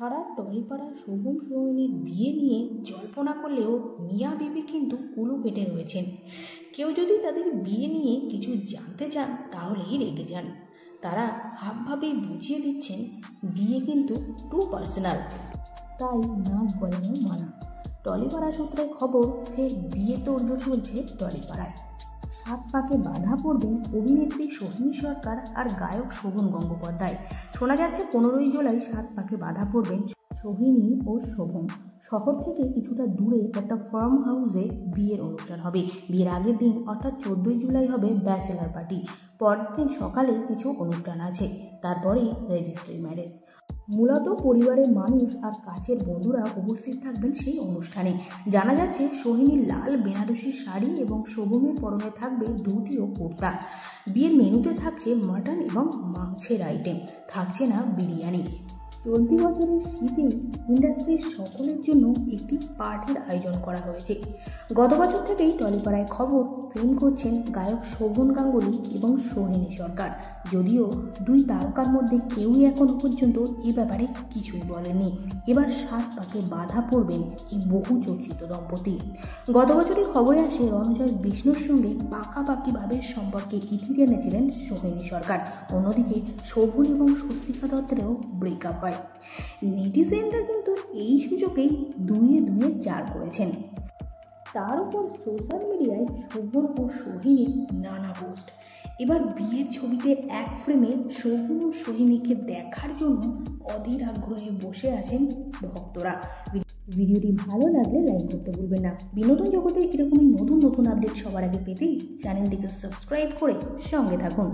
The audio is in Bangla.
সারা টলিপাড়া শোভন সোহিনীর বিয়ে নিয়ে জল্পনা করলেও মিয়া বিবি কিন্তু কুলো পেটে রয়েছেন। কেউ যদি তাদের বিয়ে নিয়ে কিছু জানতে চান তাহলেই রেগে যান। তারা হাবভাবেই বুঝিয়ে দিচ্ছেন বিয়ে কিন্তু টু পার্সোনাল, তাই নাক গলানো মানা। টলিপাড়া সূত্রে খবর, ফের বিয়ে তোড়জোড় চলছে টলিপাড়ায়। 7 পাকে বাধা পড়বেন অভিনেত্রী সোহিনী সরকার আর গায়ক শোভন গঙ্গোপাধ্যায়। শোনা যাচ্ছে 15ই জুলাই 7 পাকে বাধা পড়বেন সোহিনী ও শোভন। শহর থেকে কিছুটা দূরে একটা ফার্ম হাউসে বিয়ের অনুষ্ঠান হবে। বিয়ের আগের দিন অর্থাৎ 14ই জুলাই হবে ব্যাচেলার পার্টি। পরের দিন সকালে কিছু অনুষ্ঠান আছে, তারপরেই রেজিস্ট্রি ম্যারেজ। মূলত পরিবারের মানুষ আর কাছের বন্ধুরা উপস্থিত থাকবেন সেই অনুষ্ঠানে। জানা যাচ্ছে সোহিনীর লাল বেনারসি শাড়ি এবং শোভনের পরনে থাকবে ধুতি ও কুর্তা। বিয়ের মেনুতে থাকছে মাটন এবং মাংসের আইটেম, থাকছে না বিরিয়ানি। চলতি বছরের শীতে ইন্ডাস্ট্রির সকলের জন্য একটি পার্টির আয়োজন করা হয়েছে। গত বছর থেকেই টলিপাড়ায় খবর, প্রেম করছেন গায়ক শোভন গাঙ্গুলি এবং সোহিনী সরকার। যদিও দুই তারকার মধ্যে কেউই এখনো পর্যন্ত এ ব্যাপারে কিছুই বলেনি। এবার 7 পাকে বাধা পড়বেন এই বহু চর্চিত দম্পতি। গত বছরই খবরে আসে রণজয় বিষ্ণুর সঙ্গে পাকাপাকিভাবে সম্পর্কে ইতি টেনেছিলেন সোহিনী সরকার। অন্যদিকে শোভন এবং স্বস্তিকা দত্তেরও ব্রেকআপ হয়। নেটিজেনরা কিন্তু এই সুযোগেই দুয়ে 4 করেছেন। তার উপর সোশ্যাল মিডিয়ায় শোভন ও সোহিনীর নানা পোস্ট। এবার বিয়ের ছবিতে এক ফ্রেমে শোভন ও সোহিনীকে দেখার জন্য অধীর আগ্রহে বসে আছেন ভক্তরা। ভিডিওটি ভালো লাগলে লাইক করতে ভুলবেন না। বিনোদন জগতে এরকমই নতুন আপডেট সবার আগে পেতে চ্যানেলটিকে সাবস্ক্রাইব করে সঙ্গে থাকুন।